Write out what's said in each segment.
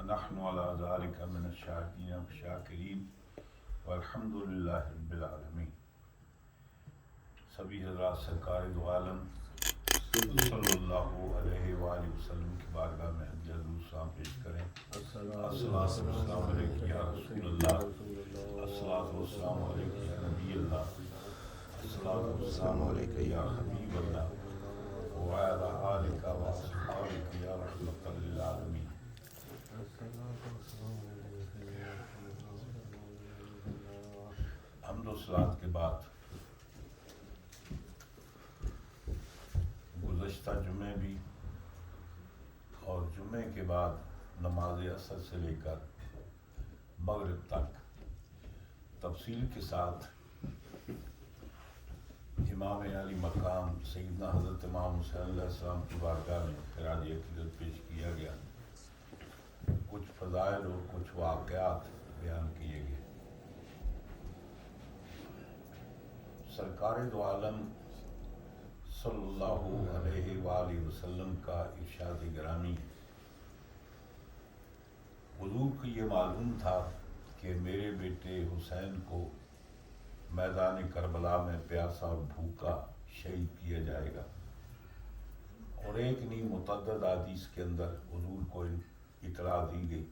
ونحن على ذلك من الشاهدين والشاکرین والحمد للہ رب العالمین۔ سبھی حضرات سرکار دو عالم صلی اللہ علیہ وآلہ وسلم کی بارگاہ میں حمد السلام پیش کریں۔ الصلاۃ والسلام علیک یا رسول اللہ، الصلاۃ والسلام علیک یا نبی اللہ، الصلاۃ والسلام علیک یا حبیب اللہ، وعلی آلک واصحابک یا رحمۃ للعالمین۔ حمد و صلوات کے بعد گزشتہ جمعے بھی اور جمعے کے بعد نماز عصر سے لے کر مغرب تک تفصیل کے ساتھ امام علی مقام سیدنا حضرت امام حسین علیہ السلام کی بارگاہ میں خراج عقیدت پیش کیا گیا۔ کچھ فضائل اور کچھ واقعات بیان کیے گئے۔ سرکار دو عالم صلی اللہ علیہ وآلہ وسلم کا ارشاد گرامی ہے، حضور کو یہ معلوم تھا کہ میرے بیٹے حسین کو میدان کربلا میں پیاسا اور بھوکا شہید کیا جائے گا، اور ایک نہیں متعدد حدیث کے اندر حضور کو اطلاع دی گئی،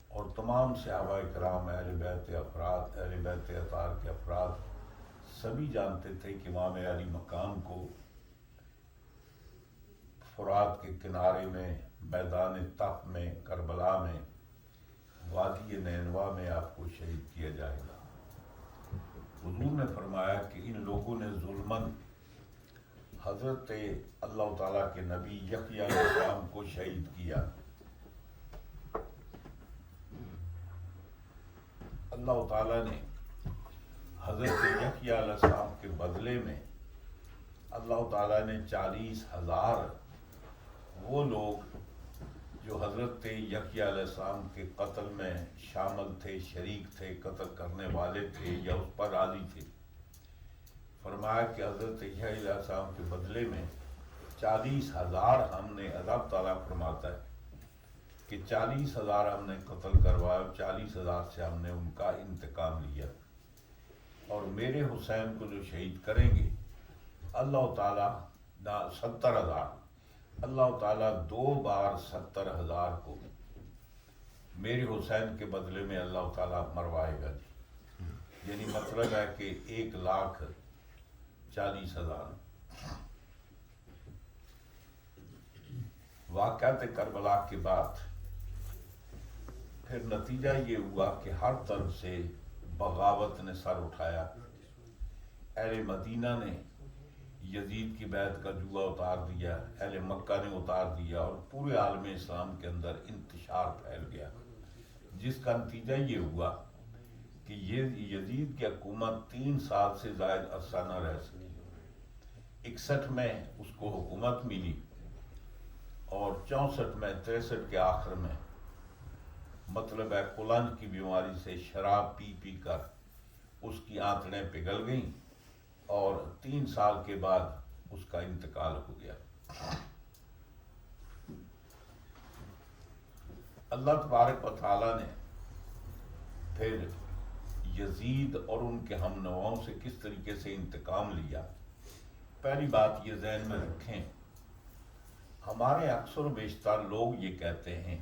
اور تمام صحابہ کرام اہل بیت افراد، اہل بیت اطہار کے افراد سبھی جانتے تھے کہ امام علی مقام کو فرات کے کنارے میں، میدان تف میں، کربلا میں، وادی نینوا میں آپ کو شہید کیا جائے گا۔ حضور نے فرمایا کہ ان لوگوں نے ظلماً حضرت اللہ تعالیٰ کے نبی یحییٰ علیہ السلام کو شہید کیا۔ اللہ تعالیٰ نے حضرت یحییٰ علیہ السلام کے بدلے میں اللہ تعالیٰ نے 40,000 وہ لوگ جو حضرت یحییٰ علیہ السلام کے قتل میں شامل تھے، شریک تھے، قتل کرنے والے تھے یا اس پر راضی تھے، فرمایا کہ حضرت یحییٰ علیہ السلام کے بدلے میں 40,000 ہم نے، اللہ تعالیٰ فرماتا ہے کہ 40,000 ہم نے قتل کروایا، 40,000 سے ہم نے ان کا انتقام لیا، اور میرے حسین کو جو شہید کریں گے اللہ تعالیٰ 70,000، اللہ تعالیٰ 2 بار 70,000 کو میرے حسین کے بدلے میں اللہ تعالیٰ مروائے گا جی۔ یعنی مطلب ہے کہ 1,40,000۔ واقعات کربلا کے بعد پھر نتیجہ یہ ہوا کہ ہر طرف سے بغاوت نے سر اٹھایا۔ اہل مدینہ نے یزید کی بیعت کا جوا اتار دیا، اہل مکہ نے اتار دیا، اور پورے عالم اسلام کے اندر انتشار پھیل گیا، جس کا نتیجہ یہ ہوا کہ یہ یزید کی حکومت 3 سال سے زائد عرصہ نہ رہ سکی۔ 61 میں اس کو حکومت ملی، اور 64 میں 63 کے آخر میں مطلب ہے قلنج کی بیماری سے شراب پی پی کر اس کی آنتڑیں پگھل گئیں، اور 3 سال کے بعد اس کا انتقال ہو گیا۔ اللہ تبارک و تعالیٰ نے پھر یزید اور ان کے ہم نواؤں سے کس طریقے سے انتقام لیا۔ پہلی بات یہ ذہن میں رکھیں، ہمارے اکثر و بیشتر لوگ یہ کہتے ہیں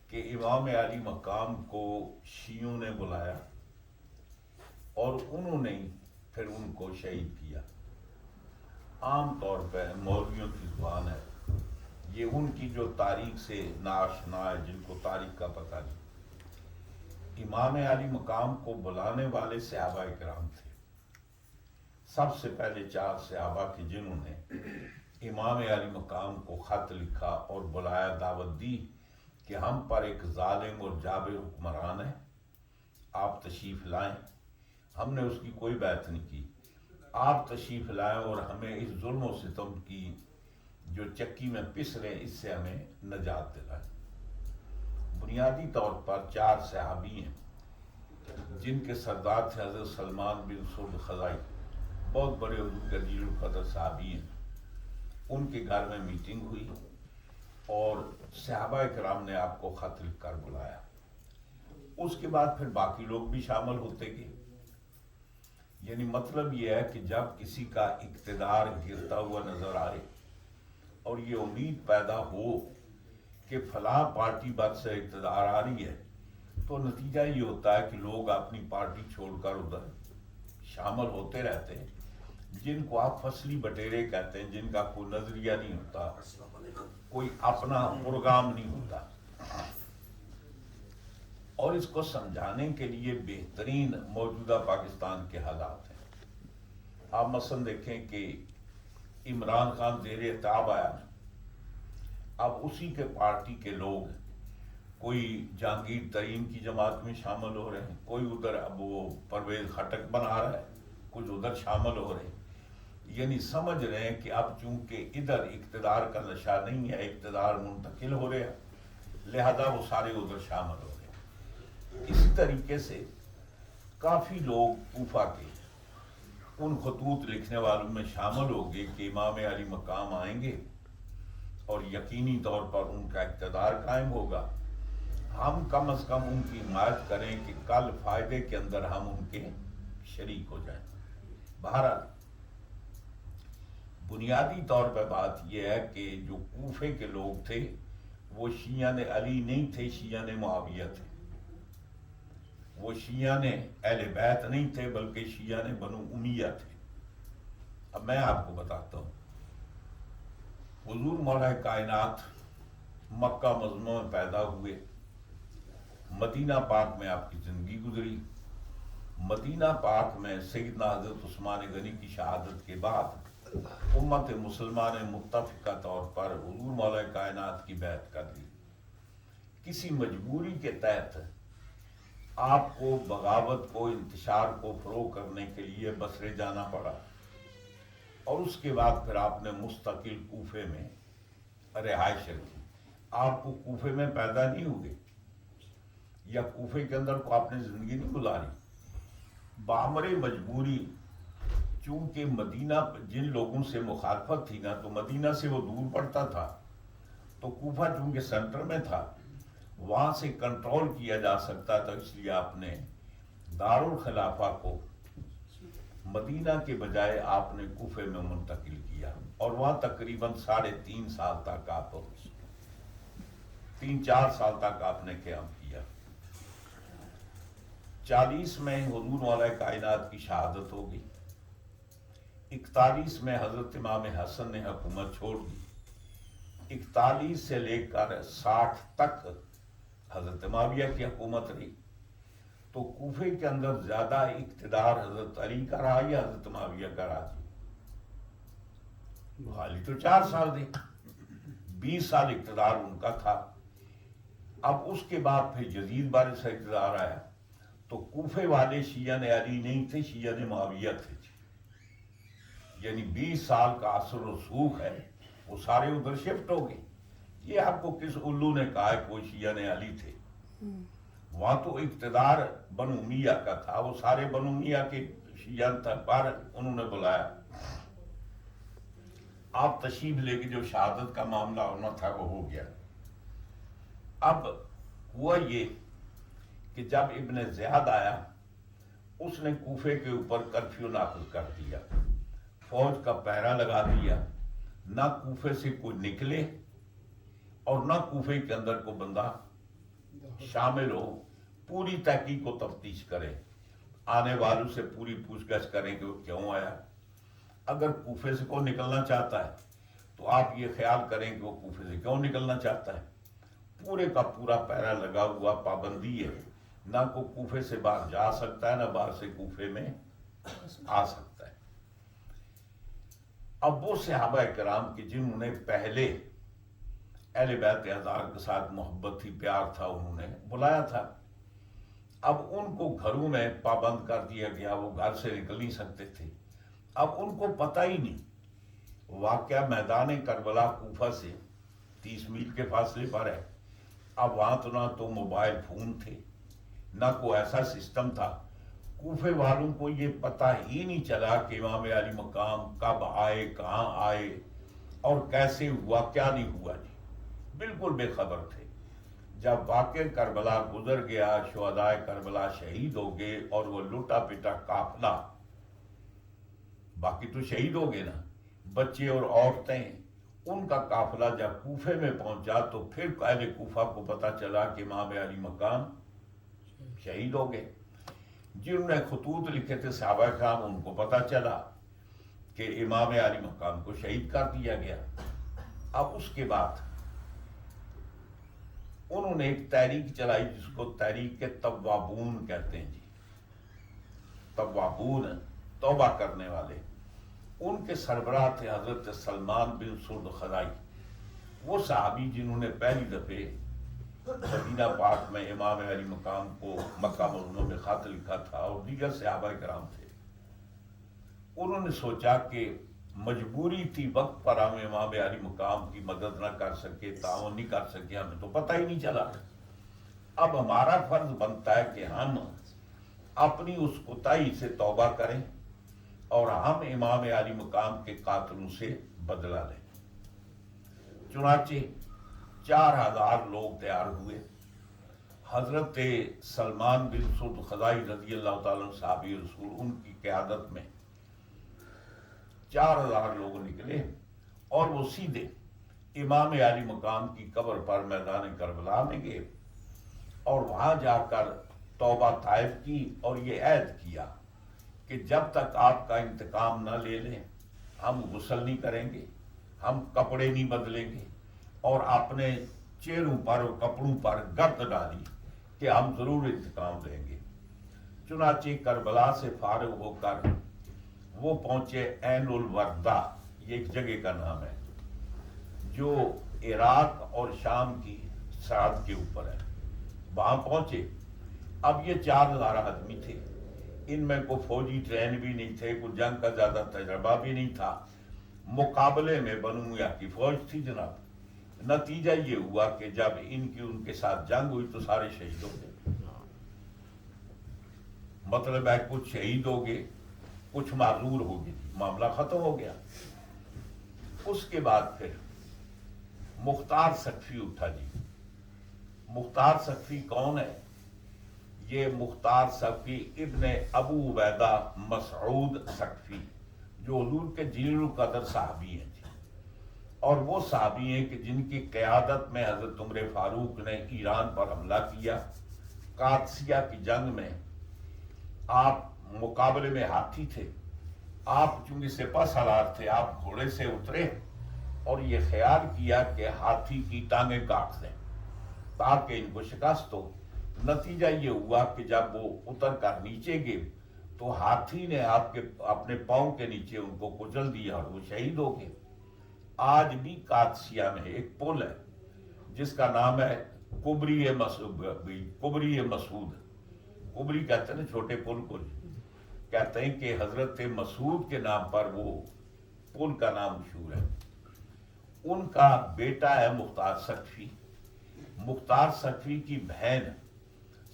کہ امام علی مقام کو شیعوں نے بلایا اور انہوں نے پھر ان کو شہید کیا۔ عام طور پہ مولویوں کی زبان ہے، یہ ان کی جو تاریخ سے ناآشنا ہے، جن کو تاریخ کا پتہ نہیں۔ امام علی مقام کو بلانے والے صحابہ کرام تھے، سب سے پہلے 4 صحابہ کے جنہوں نے امام علی مقام کو خط لکھا اور بلایا، دعوت دی کہ ہم پر ایک ظالم اور جابر حکمران ہے، آپ تشریف لائیں۔ ہم نے اس کی کوئی بیعت نہیں کی، آپ تشریف لائیں اور ہمیں اس ظلم و ستم کی جو چکی میں پس رہے اس سے ہمیں نجات دلائیں۔ بنیادی طور پر 4 صحابی ہیں جن کے سردار تھے حضرت سلمان بن سرد خزائی، بہت بڑے حضور کے جلیل القدر صحابی ہیں۔ ان کے گھر میں میٹنگ ہوئی اور صحابہ کرام نے آپ کو خط لکھ کر بلایا، اس کے بعد پھر باقی لوگ بھی شامل ہوتے گئے۔ یعنی مطلب یہ ہے کہ جب کسی کا اقتدار گرتا ہوا نظر آئے اور یہ امید پیدا ہو کہ فلاں پارٹی بد سے اقتدار آ رہی ہے، تو نتیجہ یہ ہوتا ہے کہ لوگ اپنی پارٹی چھوڑ کر ادھر شامل ہوتے رہتے ہیں، جن کو آپ فصلی بٹیرے کہتے ہیں، جن کا کوئی نظریہ نہیں ہوتا، کوئی اپنا پروگرام نہیں ہوتا۔ اور اس کو سمجھانے کے لیے بہترین موجودہ پاکستان کے حالات ہیں۔ آپ مثلا دیکھیں کہ عمران خان زیر اعتاب آیا، اب اسی کے پارٹی کے لوگ کوئی جہانگیر ترین کی جماعت میں شامل ہو رہے ہیں، کوئی ادھر اب وہ پرویز خٹک بنا رہا ہے، کچھ ادھر شامل ہو رہے ہیں۔ یعنی سمجھ رہے ہیں کہ اب چونکہ ادھر اقتدار کا نشہ نہیں ہے، اقتدار منتقل ہو رہا ہے، لہذا وہ سارے ادھر شامل ہو رہے ہیں۔ اسی طریقے سے کافی لوگ کوفہ کے ان خطوط لکھنے والوں میں شامل ہو گئے کہ امام علی مقام آئیں گے اور یقینی طور پر ان کا اقتدار قائم ہوگا، ہم کم از کم ان کی حمایت کریں کہ کل فائدے کے اندر ہم ان کے شریک ہو جائیں۔ بہرحال بنیادی طور پہ بات یہ ہے کہ جو کوفے کے لوگ تھے وہ شیعہ نے علی نہیں تھے، شیعہ نے معاویہ تھے، وہ شیعہ نے اہل بیت نہیں تھے بلکہ شیعہ نے بنو امیہ تھے۔ اب میں آپ کو بتاتا ہوں، حضور مولا کائنات مکہ معظمہ میں پیدا ہوئے، مدینہ پاک میں آپ کی زندگی گزری، مدینہ پاک میں سیدنا حضرت عثمان غنی کی شہادت کے بعد امت مسلمہ نے متفقہ طور پر حضور مولا کائنات کی بیعت کر لی۔ کسی مجبوری کے تحت آپ کو بغاوت کو، انتشار کو فروغ کرنے کے لیے بصرے جانا پڑا، اور اس کے بعد پھر آپ نے مستقل کوفے میں رہائش رکھی۔ آپ کو کوفے میں پیدا نہیں ہوئے یا کوفے کے اندر کو آپ نے زندگی نہیں گزاری، بامر مجبوری، چونکہ مدینہ جن لوگوں سے مخالفت تھی نا، تو مدینہ سے وہ دور پڑتا تھا، تو کوفہ چونکہ سینٹر میں تھا، وہاں سے کنٹرول کیا جا سکتا تھا، اس لیے آپ نے دارالخلافہ کو مدینہ کے بجائے آپ نے کوفے میں منتقل کیا، اور وہاں تقریباً 3.5 سال تک آپ 3-4 سال تک آپ نے قیام کیا۔ 40 میں حضور مولا کائنات کی شہادت ہو گئی، 41 میں حضرت امام حسن نے حکومت چھوڑ دی، 41 سے لے کر 60 تک حضرت معاویہ کی حکومت رہی۔ تو کوفے کے اندر زیادہ اقتدار حضرت علی کا رہا یا حضرت معاویہ کا رہا؟ خالی تو 4 سال دے، 20 سال اقتدار ان کا تھا۔ اب اس کے بعد پھر یزید بارث اقتدار آیا، تو کوفے والے شیعہ نے علی نہیں تھے، شیعہ نے معاویہ تھے، یعنی 20 سال کا اثر و رسوخ ہے، وہ سارے ادھر شفٹ ہو گئے۔ یہ آپ کو کس الو نے کہا ہے کوئی شیعہ نے علی تھے؟ وہاں تو اقتدار بنو امیہ کا تھا، وہ سارے بنو امیہ کے شیعہ تک پر انہوں نے بلایا، آپ تشریف لے کے جو شہادت کا معاملہ ہونا تھا وہ ہو گیا۔ اب ہوا یہ کہ جب ابن زیاد آیا، اس نے کوفے کے اوپر کرفیو نافذ کر دیا، فوج کا پہرا لگا دیا، نہ کوفے سے کوئی نکلے اور نہ کوفے کے اندر کوئی بندہ شامل ہو، پوری تحقیق و تفتیش کرے، آنے والوں سے پوری پوچھ گچھ کریں کہ وہ کیوں آیا۔ اگر کوفے سے کوئی نکلنا چاہتا ہے تو آپ یہ خیال کریں کہ وہ کوفے سے کیوں نکلنا چاہتا ہے، پورے کا پورا پہرا لگا ہوا، پابندی ہے، نہ کوئی کوفے سے باہر جا سکتا ہے، نہ باہر سے کوفے میں آ سکتا ہے۔ اب وہ صحابہ کرام کے جنہوں نے پہلے اہل بیت اطہار کے ساتھ محبت تھی، پیار تھا، انہوں نے بلایا تھا، اب ان کو گھروں میں پابند کر دیا گیا، وہ گھر سے نکل نہیں سکتے تھے۔ اب ان کو پتہ ہی نہیں، واقعہ میدان کربلا کوفہ سے 30 میل کے فاصلے پر ہے۔ اب وہاں تو نہ تو موبائل فون تھے، نہ کوئی ایسا سسٹم تھا، کوفے والوں کو یہ پتہ ہی نہیں چلا کہ امام علی مقام کب آئے، کہاں آئے اور کیسے ہوا، کیا نہیں ہوا جی۔ بالکل بے خبر تھے۔ جب واقع کربلا گزر گیا، شہدائے کربلا شہید ہو گئے اور وہ لٹا پٹا قافلہ، باقی تو شہید ہو گئے نا، بچے اور عورتیں، ان کا قافلہ جب کوفے میں پہنچا تو پھر اہل کوفہ کو پتہ چلا کہ امام علی مقام شہید ہو گئے۔ جنہوں نے خطوط لکھے تھے صحابہ کرام، ان کو پتہ چلا کہ امام علی مقام کو شہید کر دیا گیا۔ اب اس کے بعد انہوں نے ایک تحریک چلائی جس کو تحریک توابون کہتے ہیں جی، توابون، توبہ کرنے والے۔ ان کے سربراہ تھے حضرت سلمان بن سرد خزائی، وہ صحابی جنہوں نے پہلی دفعہ مدینہ پاک میں امام علی مقام کو مکہ مکرمہ میں خط لکھا تھا، اور دیگر صحابہ کرام تھے۔ انہوں نے سوچا کہ مجبوری تھی، وقت پر ہم امام علی مقام کی مدد نہ کر سکے، تعاون نہیں کر سکے، ہمیں تو پتہ ہی نہیں چلا۔ اب ہمارا فرض بنتا ہے کہ ہم اپنی اس کوتاہی سے توبہ کریں اور ہم امام علی مقام کے قاتلوں سے بدلہ لیں۔ چنانچہ 4000 لوگ تیار ہوئے۔ حضرت سلمان بن سرد خزائی رضی اللہ تعالیٰ عنہ صحابی رسول، ان کی قیادت میں 4000 لوگ نکلے اور وہ سیدھے امام علی مقام کی قبر پر میدان کربلا میں گئے اور وہاں جا کر توبہ طائف کی اور یہ عہد کیا کہ جب تک آپ کا انتقام نہ لے لیں ہم غسل نہیں کریں گے، ہم کپڑے نہیں بدلیں گے، اور اپنے چہروں پر اور کپڑوں پر گرد ڈالی کہ ہم ضرور انتقام لیں گے۔ چنانچہ کربلا سے فارغ ہو کر وہ پہنچے عین الوردہ، یہ ایک جگہ کا نام ہے جو عراق اور شام کی سرحد کے اوپر ہے۔ وہاں پہنچے۔ اب یہ 4000 آدمی تھے، ان میں کوئی فوجی ٹرین بھی نہیں تھے، کوئی جنگ کا زیادہ تجربہ بھی نہیں تھا، مقابلے میں بنو امیہ کی فوج تھی جناب۔ نتیجہ یہ ہوا کہ جب ان کے ساتھ جنگ ہوئی تو سارے شہید ہو گئے۔ مطلب ہے کچھ شہید ہو گئے، کچھ معذور ہو گئے، معاملہ ختم ہو گیا۔ اس کے بعد پھر مختار سقفی اٹھا جی۔ مختار سقفی کون ہے؟ یہ مختار سقفی ابن ابو عبیدہ مسعود سقفی، جو حضور کے جلیل القدر صحابی ہیں جی، اور وہ صحابی ہیں کہ جن کی قیادت میں حضرت عمر فاروق نے ایران پر حملہ کیا۔ قادسیہ کی جنگ میں آپ مقابلے میں ہاتھی تھے، آپ چونکہ سپہ سالار تھے، آپ گھوڑے سے اترے اور یہ خیال کیا کہ ہاتھی کی ٹانگیں کاٹ دیں تاکہ ان کو شکست ہو۔ نتیجہ یہ ہوا کہ جب وہ اتر کر نیچے گئے تو ہاتھی نے اپنے پاؤں کے نیچے ان کو کچل دیا اور وہ شہید ہو گئے۔ آج بھی قادسیہ میں ایک پل ہے جس کا نام ہے کبری مسعود۔ کبری کہتے ہیں نا چھوٹے پل کو، کہتے ہیں کہ حضرت مسعود کے نام پر وہ پل کا نام مشہور ہے۔ ان کا بیٹا ہے مختار سقفی۔ مختار سقفی کی بہن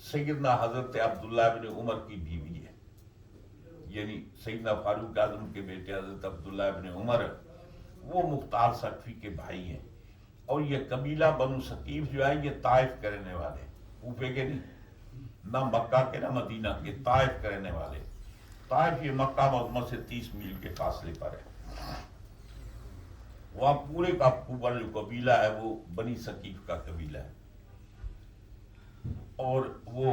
سیدنا حضرت عبداللہ بن عمر کی بیوی ہے، یعنی سیدنا فاروق اعظم کے بیٹے حضرت عبداللہ بن عمر، وہ مختار سقفی کے بھائی ہیں۔ اور یہ قبیلہ بنو ثقیف جو ہے یہ طائف کے رہنے والے، کوفے کے نہیں، نہ مکہ کے نہ مدینہ کے، طائف کے رہنے والے۔ طائف یہ مکہ معظمہ سے 30 میل کے فاصلے پر ہے۔ وہاں پورے کا پورا جو قبیلہ ہے وہ بنی ثقیف کا قبیلہ ہے، اور وہ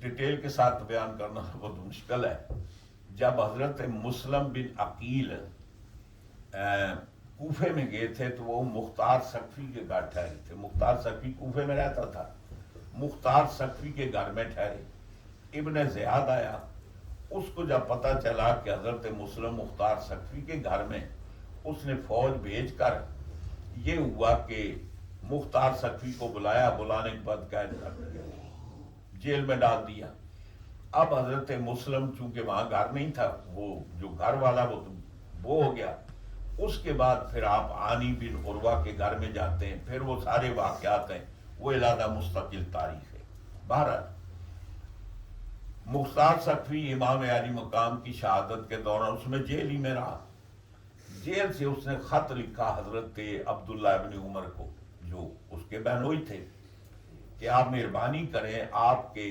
ڈیٹیل کے ساتھ بیان کرنا بہت مشکل ہے۔ جب حضرت مسلم بن عقیل کوفے میں گئے تھے تو وہ مختار سقفی کے گھر ٹھہرے تھے۔ مختار سقفی کوفے میں رہتا تھا، مختار سقفی کے گھر میں ٹھہرے۔ ابن زیاد آیا، اس کو جب پتہ چلا کہ حضرت مسلم مختار سقفی کے گھر میں، اس نے فوج بھیج کر یہ ہوا کہ مختار سقفی کو بلایا، بلانے کے بعد قید کر دیا، جیل میں ڈال دیا۔ اب حضرت مسلم چونکہ وہاں گھر نہیں تھا، وہ جو گھر والا وہ ہو گیا۔ اس کے بعد پھر آپ عانی بن عروہ کے گھر میں جاتے ہیں، پھر وہ سارے واقعات ہیں، وہ علیحدہ مستقل تاریخ ہے۔ بہرحال مختار سقفی امام علی مقام کی شہادت کے دوران اس میں جیل ہی میں رہا۔ جیل سے اس نے خط لکھا حضرت عبداللہ ابن عمر کو، جو اس کے بہنوئی تھے کہ آپ مہربانی کریں، آپ کے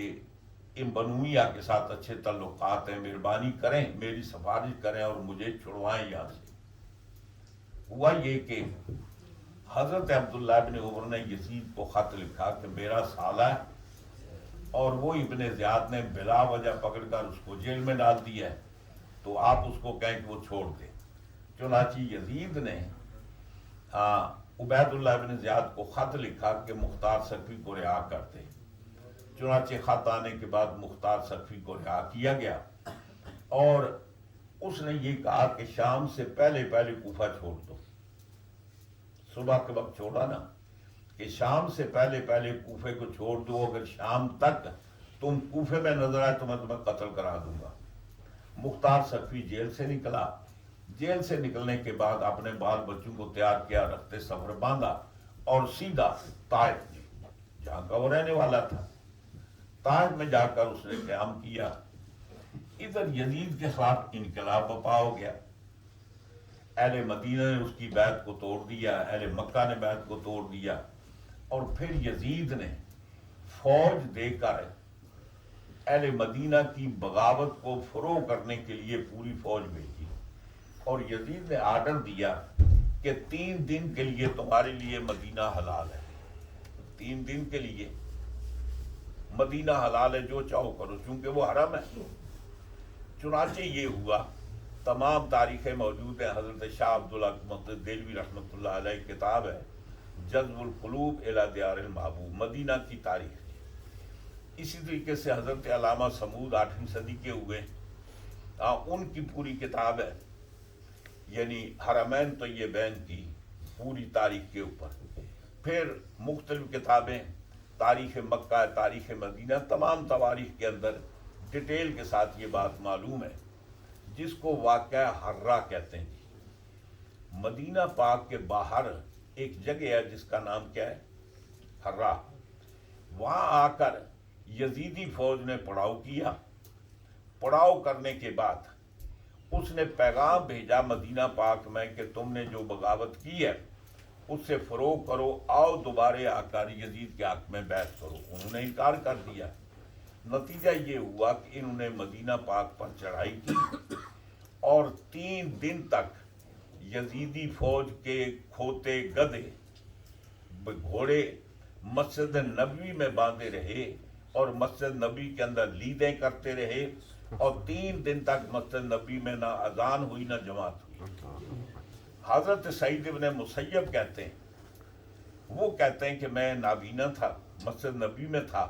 ان بنویہ کے ساتھ اچھے تعلقات ہیں، مہربانی کریں میری سفارش کریں اور مجھے چھڑوائیں یہاں سے۔ ہوا یہ کہ حضرت عبداللہ ابن عمر نے یزید کو خط لکھا کہ میرا سالہ ہے اور وہ ابن زیاد نے بلا وجہ پکڑ کر اس کو جیل میں ڈال دیا ہے، تو آپ اس کو کہیں کہ وہ چھوڑ دیں۔ چنانچہ یزید نے عبید اللہ ابن زیاد کو خط لکھا کہ مختار سقفی کو رہا کر دے۔ چنانچہ خط آنے کے بعد مختار سقفی کو رہا کیا گیا اور اس نے یہ کہا کہ شام سے پہلے پہلے کوفہ چھوڑ دو۔ صبح کے وقت چھوڑا نا کہ شام سے پہلے پہلے کوفے کو چھوڑ دو، اگر شام تک تم کوفے میں نظر آئے تو میں تمہیں قتل کرا دوں گا۔ مختار سقفی جیل سے نکلا، جیل سے نکلنے کے بعد اپنے بال بچوں کو تیار کیا، رخت سفر باندھا اور سیدھا طائف میں جہاں کا وہ رہنے والا تھا، طائف میں جا کر اس نے قیام کیا۔ ادھر یزید کے خلاف انقلاب برپا ہو گیا، اہل مدینہ نے اس کی بیعت کو توڑ دیا، اہل مکہ نے بیعت کو توڑ دیا، اور پھر یزید نے فوج دے کر اہل مدینہ کی بغاوت کو فروغ کرنے کے لیے پوری فوج بھیجی، اور یزید نے آرڈر دیا کہ 3 دن کے لیے تمہارے لیے مدینہ حلال ہے، 3 دن کے لیے مدینہ حلال ہے، جو چاہو کرو، چونکہ وہ حرم ہے۔ چنانچہ یہ ہوا، تمام تاریخیں موجود ہیں، حضرت شاہ عبدالحق دہلوی رحمۃ اللہ علیہ کتاب ہے جذب القلوب الی دیار المحبوب، مدینہ کی تاریخ۔ اسی طریقے سے حضرت علامہ سمود 8ویں صدی کے ہوئے، ان کی پوری کتاب ہے، یعنی حرمین طیبین کی پوری تاریخ کے اوپر۔ پھر مختلف کتابیں، تاریخ مکہ، تاریخ مدینہ، تمام تواریخ کے اندر ڈیٹیل کے ساتھ یہ بات معلوم ہے، جس کو واقعہ حرہ کہتے ہیں۔ مدینہ پاک کے باہر ایک جگہ ہے جس کا نام کیا ہے؟ حرہ۔ وہاں آ کر یزیدی فوج نے پڑاؤ کیا، پڑاؤ کرنے کے بعد اس نے پیغام بھیجا مدینہ پاک میں کہ تم نے جو بغاوت کی ہے اس سے فروغ کرو، آؤ دوبارہ آ کر یزید کے حق میں بیعت کرو۔ انہوں نے انکار کر دیا۔ نتیجہ یہ ہوا کہ انہوں نے مدینہ پاک پر چڑھائی کی اور 3 دن تک یزیدی فوج کے کھوتے گدھے گھوڑے مسجد نبوی میں باندھے رہے اور مسجد نبوی کے اندر لیدیں کرتے رہے، اور 3 دن تک مسجد نبوی میں نہ اذان ہوئی نہ جماعت ہوئی۔ حضرت سعید ابن مسیب کہتے ہیں، وہ کہتے ہیں کہ میں نابینا تھا، مسجد نبوی میں تھا،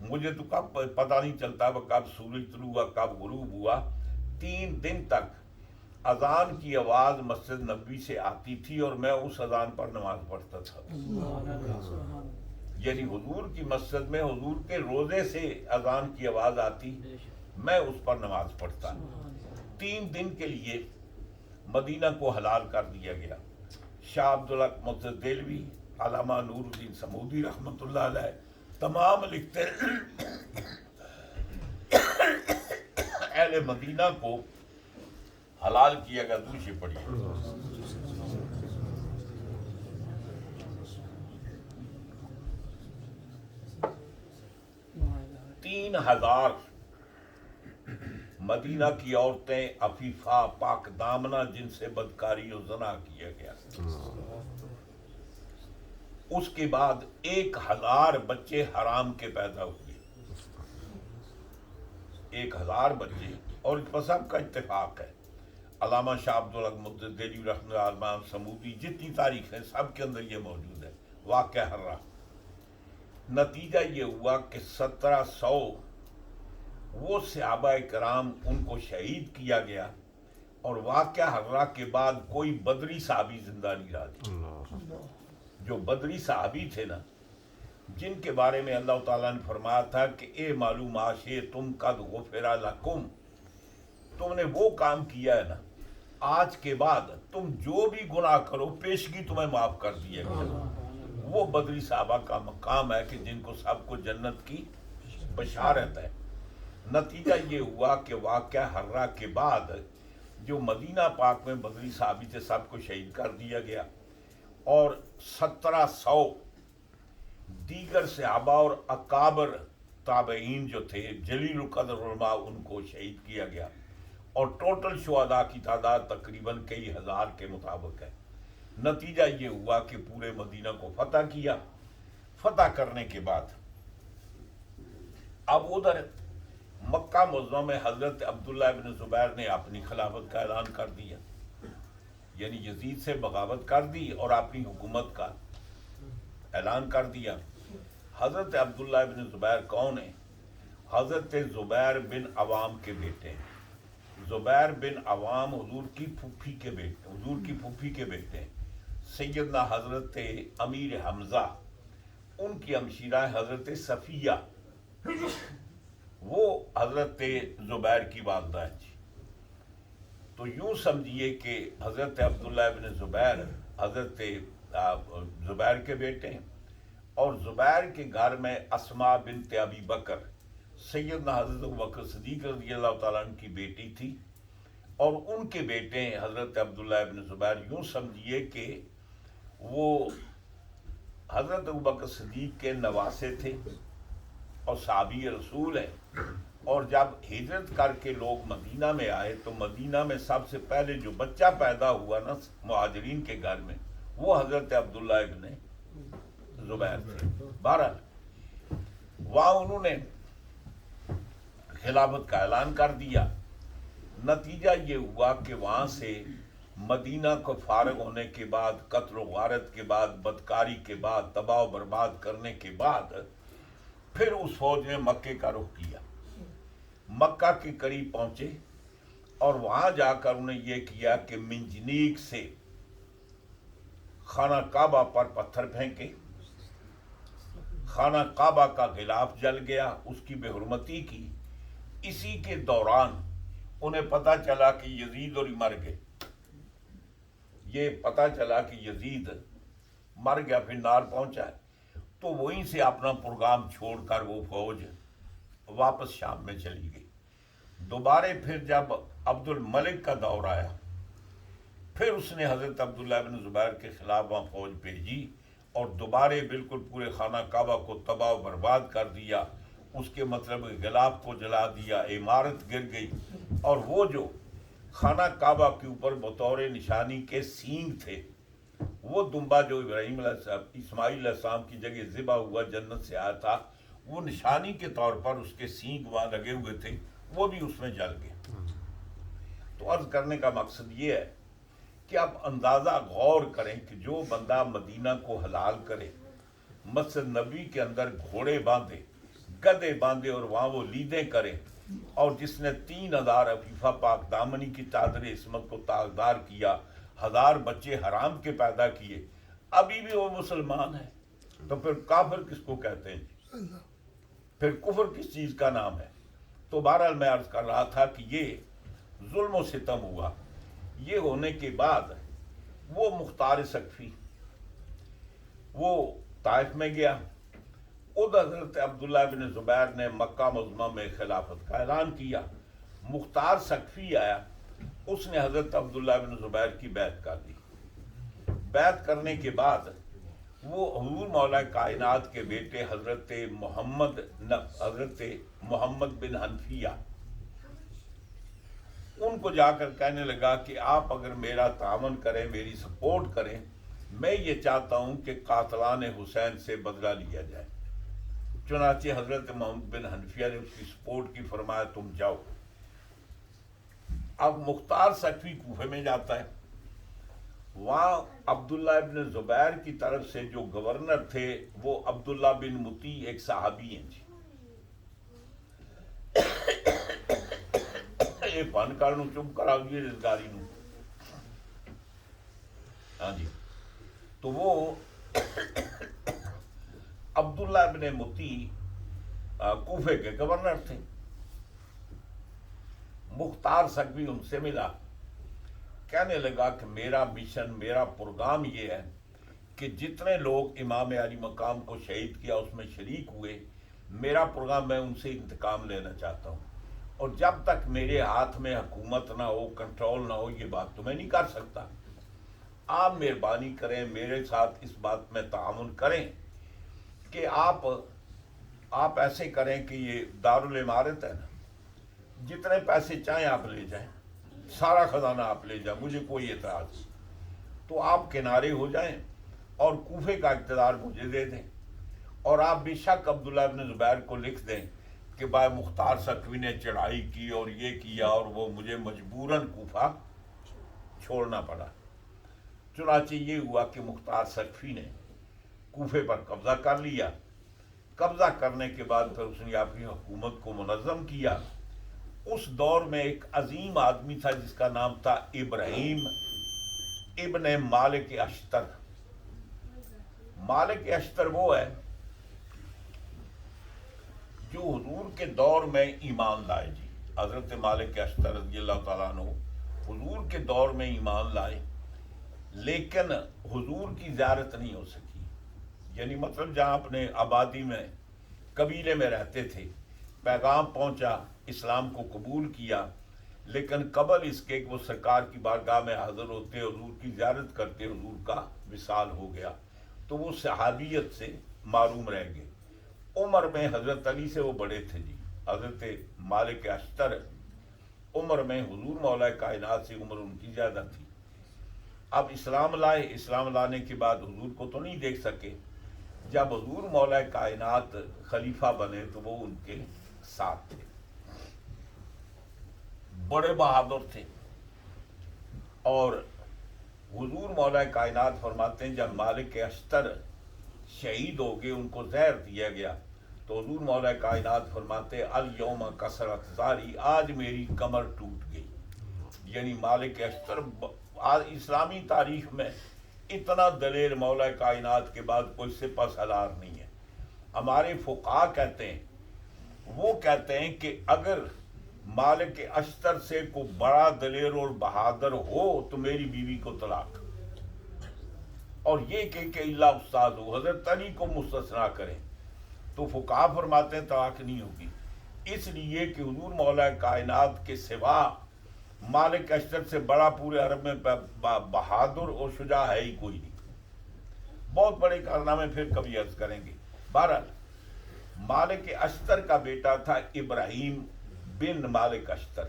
مجھے تو کب پتہ نہیں چلتا وہ کب سورج طلوع ہوا کب غروب ہوا۔ 3 دن تک اذان کی آواز مسجد نبوی سے آتی تھی اور میں اس اذان پر نماز پڑھتا تھا۔ یعنی حضور کی مسجد میں حضور کے روزے سے اذان کی آواز آتی، میں اس پر نماز پڑھتا۔ 3 دن کے لیے مدینہ کو حلال کر دیا گیا۔ شاہ عبدالحق محدث دہلوی، علامہ نور الدین سمودی رحمۃ اللہ علیہ تمام لکھتے ہیں اہل مدینہ کو حلال کیا گیا۔ دوسری پڑھیے۔ 3000 مدینہ کی عورتیں عفیفہ پاک دامنہ جن سے بدکاری و زنا کیا گیا۔ اس کے بعد 1000 بچے حرام کے پیدا ہوئے، 1000 بچے، اور اس سب کا اتفاق ہے۔ علامہ شاہ عبدالحق محدث دہلوی رحمۃ اللہ علیہ، سمودی، جتنی تاریخ ہے سب کے اندر یہ موجود ہے واقعہ حرہ۔ نتیجہ یہ ہوا کہ 1700 وہ صحابہ کرام ان کو شہید کیا گیا، اور واقعہ حرہ کے بعد کوئی بدری صحابی زندہ نہیں رہا۔ جو بدری صحابی تھے نا، جن کے بارے میں اللہ تعالیٰ نے فرمایا تھا کہ اے معلوم آشے تم قد غفر لکم، تم نے وہ کام کیا ہے نا، آج کے بعد تم جو بھی گناہ کرو پیشگی تمہیں معاف کر دیا گیا۔ وہ بدری صحابہ کا مقام ہے کہ جن کو سب کو جنت کی بشارت ہے۔ نتیجہ یہ ہوا کہ واقعہ حرہ کے بعد جو مدینہ پاک میں بدری صحابی تھے سب کو شہید کر دیا گیا۔ اور 1700 دیگر صحابہ اور اکابر تابعین جو تھے جلیل القدر علماء ان کو شہید کیا گیا، اور ٹوٹل شہداء کی تعداد تقریباً کئی ہزار کے مطابق ہے۔ نتیجہ یہ ہوا کہ پورے مدینہ کو فتح کیا۔ فتح کرنے کے بعد اب ادھر مکہ معظمہ میں حضرت عبداللہ ابن زبیر نے اپنی خلافت کا اعلان کر دیا، یعنی یزید سے بغاوت کر دی اور اپنی حکومت کا اعلان کر دیا۔ حضرت عبداللہ ابن زبیر کون ہیں؟ حضرت زبیر بن عوام کے بیٹے ہیں۔ زبیر بن عوام حضور کی پھوپھی کے بیٹے ہیں۔ سیدنا حضرت امیر حمزہ ان کی ہمشیرہ حضرت صفیہ، وہ حضرت زبیر کی والدہ ہیں جی۔ تو یوں سمجھیے کہ حضرت عبداللہ ابن زبیر حضرت زبیر کے بیٹے ہیں، اور زبیر کے گھر میں اسماء بنت ابی بکر سیدنا حضرت ابوبکر صدیق رضی اللہ تعالیٰ عنہ کی بیٹی تھی، اور ان کے بیٹے حضرت عبداللہ ابن زبیر یوں سمجھیے کہ وہ حضرت ابوبکر صدیق کے نواسے تھے اور صحابی رسول ہیں۔ اور جب ہجرت کر کے لوگ مدینہ میں آئے تو مدینہ میں سب سے پہلے جو بچہ پیدا ہوا نا مہاجرین کے گھر میں، وہ حضرت عبداللہ ابن زبیر تھے۔ بہرحال وہاں انہوں نے خلافت کا اعلان کر دیا۔ نتیجہ یہ ہوا کہ وہاں سے مدینہ کو فارغ ہونے کے بعد، قتل و غارت کے بعد، بدکاری کے بعد، تباہ و برباد کرنے کے بعد، پھر اس فوج نے مکے کا رخ کیا، مکہ کے قریب پہنچے، اور وہاں جا کر انہیں یہ کیا کہ منجنیق سے خانہ کعبہ پر پتھر پھینکے، خانہ کعبہ کا غلاف جل گیا، اس کی بے حرمتی کی۔ اسی کے دوران انہیں پتہ چلا کہ یزید اور مر گئے، یہ پتہ چلا کہ یزید مر گیا، پھر نار پہنچا ہے، تو وہیں سے اپنا پروگرام چھوڑ کر وہ فوج واپس شام میں چلی گئی۔ دوبارہ پھر جب عبد الملک کا دور آیا، پھر اس نے حضرت عبداللہ بن زبیر کے خلاف وہاں فوج بھیجی، اور دوبارہ بالکل پورے خانہ کعبہ کو تباہ و برباد کر دیا، اس کے مطلب غلاف کو جلا دیا، عمارت گر گئی، اور وہ جو خانہ کعبہ کے اوپر بطور نشانی کے سینگ تھے، وہ دمبا جو ابراہیم علیہ السلام اسماعیل علیہ السلام کی جگہ ذبح ہوا جنت سے آیا تھا، وہ نشانی کے طور پر اس کے سینگ وہاں لگے ہوئے تھے، وہ بھی اس میں جل گئے۔ تو عرض کرنے کا مقصد یہ ہے کہ اب اندازہ غور کریں کہ جو بندہ مدینہ کو حلال کرے، مسجد نبی کے اندر گھوڑے باندھے، گدے باندھے، اور وہاں وہ لیدیں کرے، اور جس نے 3000 عفیفہ پاک دامنی کی چادر عصمت کو تاغدار کیا، 1000 بچے حرام کے پیدا کیے، ابھی بھی وہ مسلمان ہے، تو پھر کافر کس کو کہتے ہیں؟ پھر کفر کس چیز کا نام ہے؟ تو بہرحال میں عرض کر رہا تھا کہ یہ ظلم و ستم ہوا۔ یہ ہونے کے بعد وہ مختار ثقفی وہ طائف میں گیا، ادھر حضرت عبداللہ بن زبیر نے مکہ معظمہ میں خلافت کا اعلان کیا۔ مختار ثقفی آیا، اس نے حضرت عبداللہ بن زبیر کی بیعت کر دی۔ بیعت کرنے کے بعد وہ حضور مولا کائنات کے بیٹے حضرت محمد بن حنفیہ، ان کو جا کر کہنے لگا کہ آپ اگر میرا تعاون کریں، میری سپورٹ کریں، میں یہ چاہتا ہوں کہ قاتلان حسین سے بدلہ لیا جائے۔ چنانچہ حضرت محمد بن حنفیہ نے اس کی سپورٹ کی، فرمایا تم جاؤ۔ اب مختار ثقفی کوفے میں جاتا ہے، وہاں عبداللہ ابن زبیر کی طرف سے جو گورنر تھے وہ عبداللہ بن مطیع ایک صحابی ہیں جی۔ یہ بن کر چپ کرا دیے اس گاڑی نو، ہاں جی۔ تو وہ عبداللہ ابن مطیع کوفے کے گورنر تھے۔ مختار ثقفی ان سے ملا، کہنے لگا کہ میرا مشن، میرا پروگرام یہ ہے کہ جتنے لوگ امام علی مقام کو شہید کیا اس میں شریک ہوئے، میرا پروگرام، میں ان سے انتقام لینا چاہتا ہوں، اور جب تک میرے ہاتھ میں حکومت نہ ہو، کنٹرول نہ ہو، یہ بات تو میں نہیں کر سکتا۔ آپ مہربانی کریں میرے ساتھ اس بات میں تعاون کریں کہ آپ ایسے کریں کہ یہ دارالعمارت ہے نا، جتنے پیسے چاہیں آپ لے جائیں، سارا خزانہ آپ لے جائیں، مجھے کوئی اعتراض نہیں، تو آپ کنارے ہو جائیں اور کوفے کا اقتدار مجھے دے دیں، اور آپ بے شک عبداللہ ابن زبیر کو لکھ دیں کہ بھائی مختار سقفی نے چڑھائی کی اور یہ کیا اور وہ مجھے مجبوراً کوفہ چھوڑنا پڑا۔ چنانچہ یہ ہوا کہ مختار سقفی نے کوفے پر قبضہ کر لیا۔ قبضہ کرنے کے بعد پھر اس نے اپنی حکومت کو منظم کیا۔ اس دور میں ایک عظیم آدمی تھا جس کا نام تھا ابراہیم ابن مالک اشتر۔ مالک اشتر وہ ہے جو حضور کے دور میں ایمان لائے جی، حضرت مالک اشتر رضی اللہ تعالیٰ عنہ حضور کے دور میں ایمان لائے، لیکن حضور کی زیارت نہیں ہو سکی۔ یعنی مطلب جہاں اپنے آبادی میں قبیلے میں رہتے تھے، پیغام پہنچا، اسلام کو قبول کیا، لیکن قبل اس کے کہ وہ سرکار کی بارگاہ میں حاضر ہوتے، حضور کی زیارت کرتے، حضور کا وصال ہو گیا، تو وہ صحابیت سے معروم رہ گئے۔ عمر میں حضرت علی سے وہ بڑے تھے جی، حضرت مالک اشتر عمر میں حضور مولا کائنات سے عمر ان کی زیادہ تھی۔ اب اسلام لائے، اسلام لانے کے بعد حضور کو تو نہیں دیکھ سکے، جب حضور مولا کائنات خلیفہ بنے تو وہ ان کے ساتھ تھے، بڑے بہادر تھے، اور حضور مولا کائنات فرماتے ہیں جب مالک اشتر شہید ہو گئے، ان کو زہر دیا گیا، تو حضور مولا کائنات فرماتے الیوم کسرت زاری، آج میری کمر ٹوٹ گئی۔ یعنی مالک اشتر آج اسلامی تاریخ میں اتنا دلیر مولا کائنات کے بعد کوئی سپہ سالار نہیں ہے۔ ہمارے فقہا کہتے ہیں، وہ کہتے ہیں کہ اگر مالک اشتر سے کو بڑا دلیر اور بہادر ہو تو میری بیوی کو طلاق، اور یہ کہ اللہ استاد ہو، حضرت علی کو مستثنا کریں، تو فقہا فرماتے ہیں طلاق نہیں ہوگی، اس لیے کہ حضور مولا کائنات کے سوا مالک اشتر سے بڑا پورے عرب میں بہادر اور شجاع ہے ہی کوئی نہیں۔ بہت بڑے کارنامے پھر کبھی عرض کریں گے۔ بہرحال مالک اشتر کا بیٹا تھا ابراہیم بن مالک اشتر۔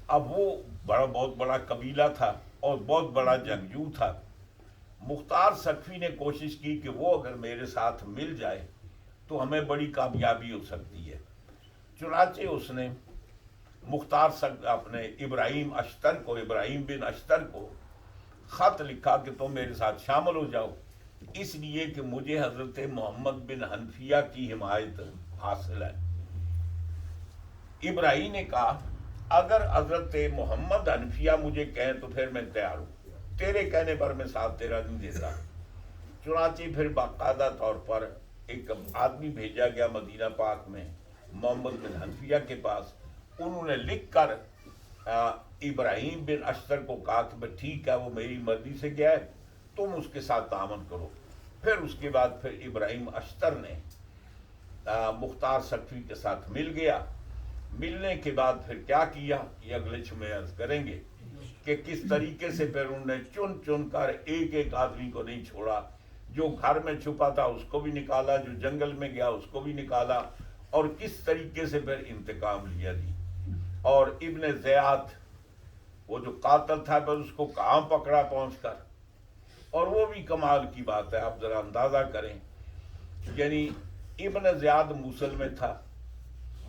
اب وہ بہت بڑا قبیلہ تھا اور بہت بڑا جنگجو تھا۔ مختار سقفی نے کوشش کی کہ وہ اگر میرے ساتھ مل جائے تو ہمیں بڑی کامیابی ہو سکتی ہے۔ چنانچہ اس نے مختار اپنے ابراہیم بن اشتر کو خط لکھا کہ تم میرے ساتھ شامل ہو جاؤ، اس لیے کہ مجھے حضرت محمد بن حنفیہ کی حمایت حاصل ہے۔ ابراہیم نے کہا اگر حضرت محمد حنفیہ مجھے کہیں تو پھر میں تیار ہوں، تیرے کہنے پر میں ساتھ تیرا نہیں دیتا۔ چنانچہ پھر باقاعدہ طور پر ایک آدمی بھیجا گیا مدینہ پاک میں محمد بن حنفیہ کے پاس، انہوں نے لکھ کر ابراہیم بن اشتر کو کہا کہ ٹھیک ہے وہ میری مرضی سے گیا ہے، تم اس کے ساتھ تعاون کرو۔ پھر اس کے بعد پھر ابراہیم اشتر نے مختار سقفی کے ساتھ مل گیا۔ ملنے کے بعد پھر کیا کیا یہ اگلے میں عرض کریں گے کہ کس طریقے سے پھر انہوں نے چن چن کر ایک ایک آدمی کو نہیں چھوڑا، جو گھر میں چھپا تھا اس کو بھی نکالا، جو جنگل میں گیا اس کو بھی نکالا، اور کس طریقے سے پھر انتقام لیا جی۔ اور ابن زیاد وہ جو قاتل تھا پھر اس کو کہاں پکڑا پہنچ کر، اور وہ بھی کمال کی بات ہے، آپ ذرا اندازہ کریں، یعنی ابن زیاد موصل میں تھا،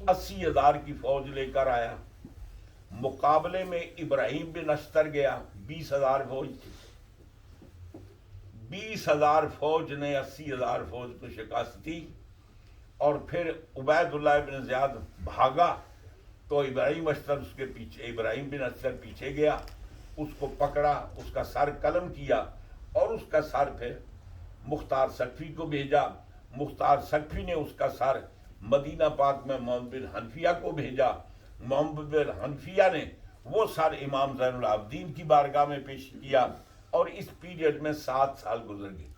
80,000 کی فوج لے کر آیا، مقابلے میں ابراہیم بن اشتر گیا 20,000 فوج تھی، 20,000 فوج نے 80,000 فوج کو شکست دی، اور پھر عبید اللہ بن زیاد بھاگا تو ابراہیم بن اشتر پیچھے گیا، اس کو پکڑا، اس کا سر قلم کیا، اور اس کا سر پھر مختار سقفی کو بھیجا، مختار سقفی نے اس کا سر مدینہ پاک میں محمد بن حنفیہ کو بھیجا، محمد بن حنفیہ نے وہ سر امام زین العابدین کی بارگاہ میں پیش کیا، اور اس پیریڈ میں 7 سال گزر گئے۔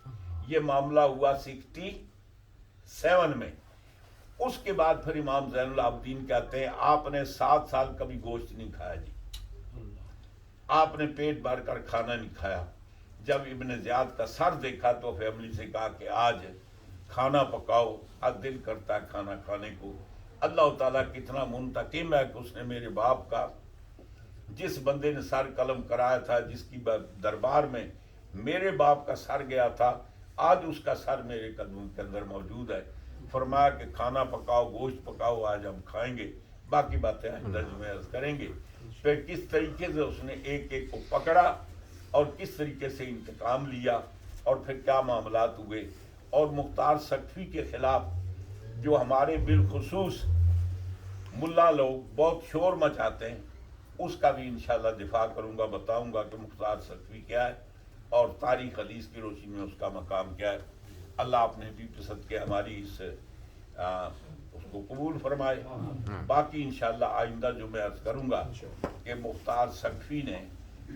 یہ معاملہ ہوا 67 میں۔ اس کے بعد پھر امام زین العابدین کہتے ہیں آپ نے 7 سال کبھی گوشت نہیں کھایا جی، آپ نے پیٹ بھر کر کھانا نہیں کھایا. جب ابن زیاد کا سر دیکھا تو فیملی سے کہا کہ آج کھانا پکاؤ، آج دل کرتا ہے کھانا کھانے کو. اللہ تعالیٰ کتنا منتقم ہے کہ اس نے میرے باپ کا، جس بندے نے سر قلم کرایا تھا، جس کی دربار میں میرے باپ کا سر گیا تھا، آج اس کا سر میرے قدموں کے اندر موجود ہے. فرمایا کہ کھانا پکاؤ، گوشت پکاؤ، آج ہم کھائیں گے، باقی باتیں آئندہ جمعہ عرض کریں گے. پھر کس طریقے سے اس نے ایک ایک کو پکڑا اور کس طریقے سے انتقام لیا اور پھر کیا معاملات ہوئے. اور مختار سقفی کے خلاف جو ہمارے بالخصوص ملا لوگ بہت شور مچاتے ہیں، اس کا بھی انشاءاللہ دفاع کروں گا، بتاؤں گا کہ مختار سقفی کیا ہے اور تاریخ حدیث کی روشنی میں اس کا مقام کیا ہے. اللہ اپنے بھی پسند کے ہماری اس کو قبول فرمائے. باقی انشاءاللہ آئندہ جو میں عرض کروں گا کہ مختار سقفی نے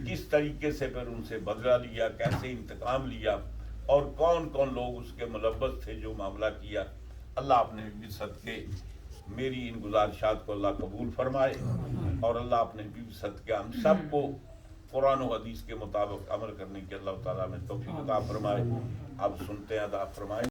کس طریقے سے پھر ان سے بدلہ لیا، کیسے انتقام لیا اور کون کون لوگ اس کے ملوث تھے جو معاملہ کیا. اللہ اپنے بھی صدقے میری ان گزارشات کو اللہ قبول فرمائے اور اللہ اپنے بھی صدقے ہم سب کو قرآن و حدیث کے مطابق عمل کرنے کی اللہ تعالیٰ میں توفیق عطا فرمائے. اب سنتے ہیں، ادا فرمائیں.